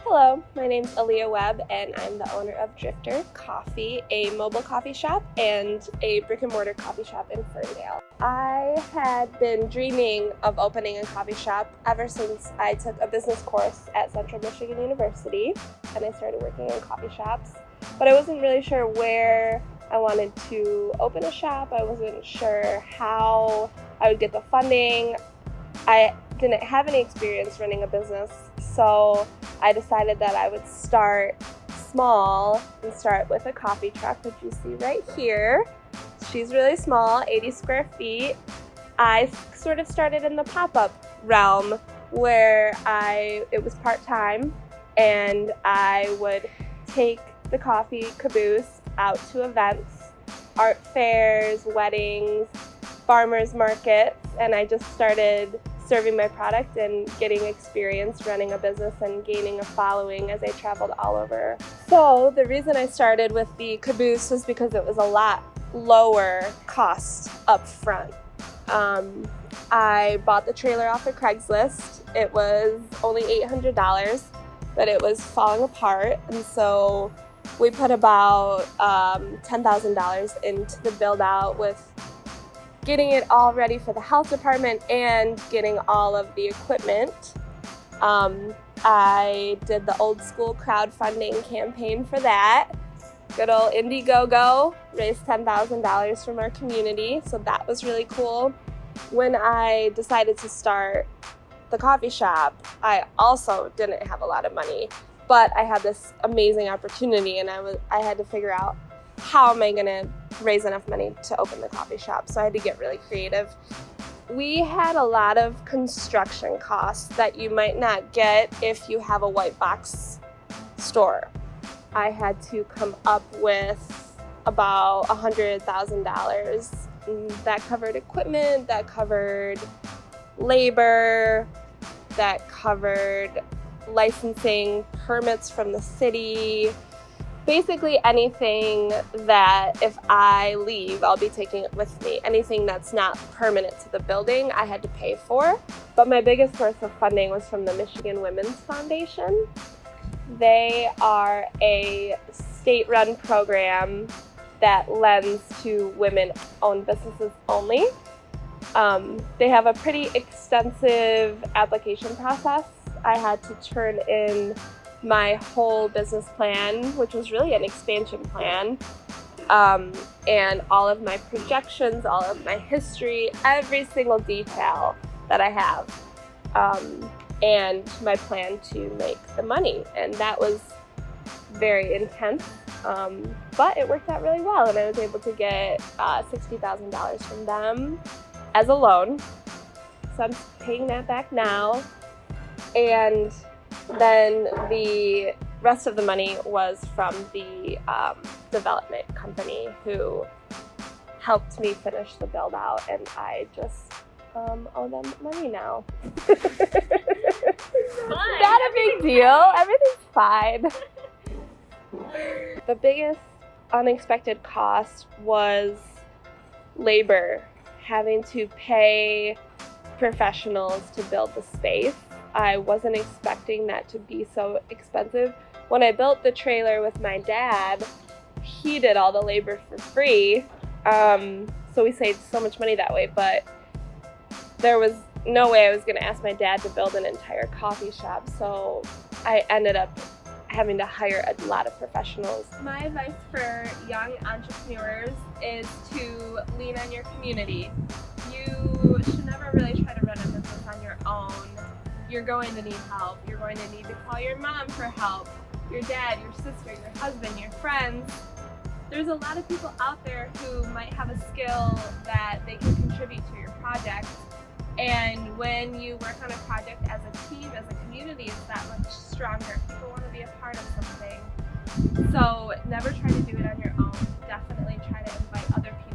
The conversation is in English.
Hello, my name's Alleah Webb and I'm the owner of Drifter Coffee, a mobile coffee shop and a brick and mortar coffee shop in Ferndale. I had been dreaming of opening a coffee shop ever since I took a business course at Central Michigan University and I started working in coffee shops, but I wasn't really sure where I wanted to open a shop. I wasn't sure how I would get the funding. I didn't have any experience running a business, so I decided that I would start small and start with a coffee truck, which you see right here. She's really small, 80 square feet. I sort of started in the pop-up realm where it was part-time and I would take the coffee caboose out to events, art fairs, weddings, farmers markets, and I just started serving my product and getting experience running a business and gaining a following as I traveled all over. So the reason I started with the caboose was because it was a lot lower cost up front. I bought the trailer off of Craigslist. It was only $800, but it was falling apart, and so we put about $10,000 into the build out with getting it all ready for the health department and getting all of the equipment. I did the old school crowdfunding campaign for that. Good old Indiegogo, raised $10,000 from our community, so that was really cool. When I decided to start the coffee shop, I also didn't have a lot of money, but I had this amazing opportunity and I had to figure out how am I gonna raise enough money to open the coffee shop, so I had to get really creative. We had a lot of construction costs that you might not get if you have a white box store. I had to come up with about $100,000. That covered equipment, that covered labor, that covered licensing, permits from the city. Basically anything that if I leave, I'll be taking it with me. Anything that's not permanent to the building, I had to pay for. But my biggest source of funding was from the Michigan Women's Foundation. They are a state-run program that lends to women-owned businesses only. They have a pretty extensive application process. I had to turn in my whole business plan, which was really an expansion plan, and all of my projections, all of my history, every single detail that I have, and my plan to make the money. And that was very intense, but it worked out really well, and I was able to get $60,000 from them as a loan. So I'm paying that back now, and then the rest of the money was from the development company who helped me finish the build out, and I just owe them money now. Not a big deal, everything's fine. The biggest unexpected cost was labor, having to pay professionals to build the space. I wasn't expecting that to be so expensive. When I built the trailer with my dad, he did all the labor for free, so we saved so much money that way, but there was no way I was gonna ask my dad to build an entire coffee shop, so I ended up having to hire a lot of professionals. My advice for young entrepreneurs is to lean on your community. You should never really try to run a business on your own. You're going to need help. You're going to need to call your mom for help, your dad, your sister, your husband, your friends. There's a lot of people out there who might have a skill that they can contribute to your project. And when you work on a project as a team, as a community, it's that much stronger. People want to be a part of something. So never try to do it on your own. Definitely try to invite other people